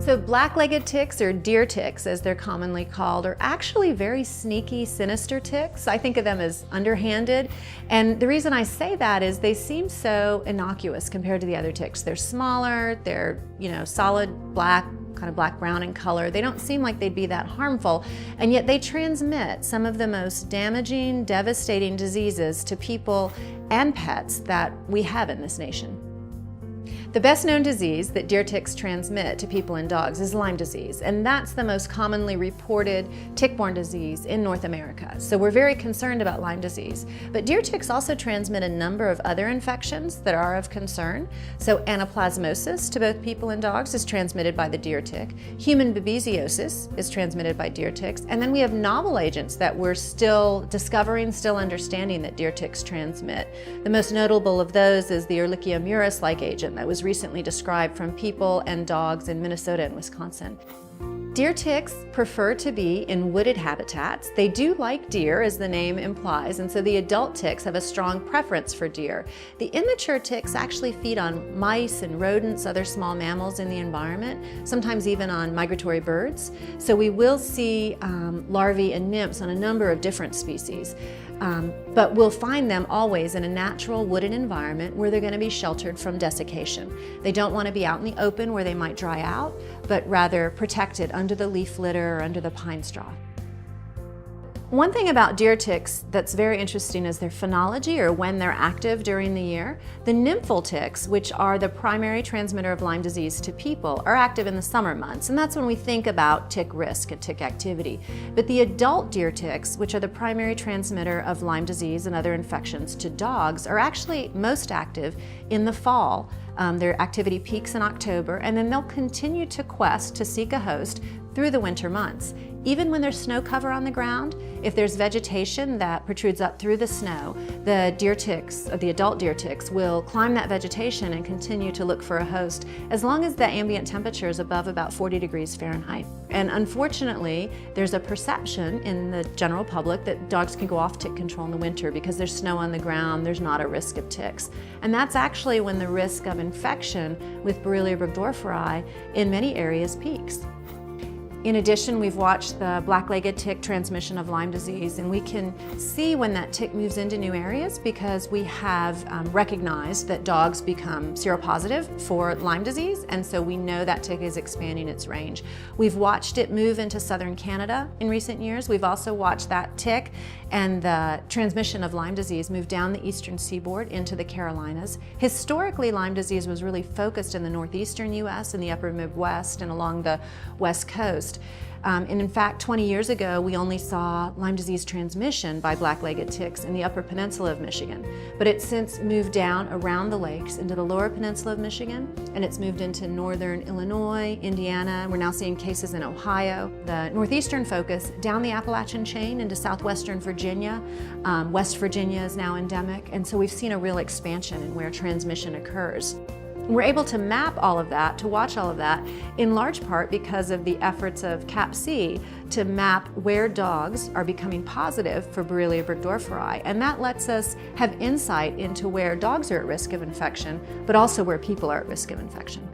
So black-legged ticks, or deer ticks as they're commonly called, are actually very sneaky, sinister ticks. I think of them as underhanded, and the reason I say that is they seem so innocuous compared to the other ticks. They're smaller, they're solid black, kind of black-brown in color. They don't seem like they'd be that harmful, and yet they transmit some of the most damaging, devastating diseases to people and pets that we have in this nation. The best known disease that deer ticks transmit to people and dogs is Lyme disease, and that's the most commonly reported tick-borne disease in North America. So we're very concerned about Lyme disease. But deer ticks also transmit a number of other infections that are of concern. So anaplasmosis to both people and dogs is transmitted by the deer tick. Human babesiosis is transmitted by deer ticks. And then we have novel agents that we're still discovering, still understanding that deer ticks transmit. The most notable of those is the Ehrlichia murus-like agent that was recently described from people and dogs in Minnesota and Wisconsin. Deer ticks prefer to be in wooded habitats. They do like deer, as the name implies, and so the adult ticks have a strong preference for deer. The immature ticks actually feed on mice and rodents, other small mammals in the environment, sometimes even on migratory birds. So we will see larvae and nymphs on a number of different species. But we'll find them always in a natural wooded environment where they're going to be sheltered from desiccation. They don't want to be out in the open where they might dry out, but rather protected under the leaf litter or under the pine straw. One thing about deer ticks that's very interesting is their phenology, or when they're active during the year. The nymphal ticks, which are the primary transmitter of Lyme disease to people, are active in the summer months, and that's when we think about tick risk and tick activity. But the adult deer ticks, which are the primary transmitter of Lyme disease and other infections to dogs, are actually most active in the fall. Their activity peaks in October, and then they'll continue to quest to seek a host through the winter months. Even when there's snow cover on the ground, if there's vegetation that protrudes up through the snow, the deer ticks, or the adult deer ticks, will climb that vegetation and continue to look for a host as long as the ambient temperature is above about 40 degrees Fahrenheit. And unfortunately, there's a perception in the general public that dogs can go off tick control in the winter because there's snow on the ground, there's not a risk of ticks. And that's actually when the risk of infection with Borrelia burgdorferi in many areas peaks. In addition, we've watched the black-legged tick transmission of Lyme disease, and we can see when that tick moves into new areas because we have recognized that dogs become seropositive for Lyme disease, and so we know that tick is expanding its range. We've watched it move into southern Canada in recent years. We've also watched that tick and the transmission of Lyme disease move down the eastern seaboard into the Carolinas. Historically, Lyme disease was really focused in the northeastern U.S. and the upper Midwest and along the West Coast. And in fact, 20 years ago, we only saw Lyme disease transmission by black-legged ticks in the upper peninsula of Michigan. But it's since moved down around the lakes into the lower peninsula of Michigan, and it's moved into northern Illinois, Indiana. We're now seeing cases in Ohio. The northeastern focus down the Appalachian chain into southwestern Virginia. West Virginia is now endemic, and so we've seen a real expansion in where transmission occurs. We're able to map all of that, to watch all of that, in large part because of the efforts of CAPC to map where dogs are becoming positive for Borrelia burgdorferi, and that lets us have insight into where dogs are at risk of infection, but also where people are at risk of infection.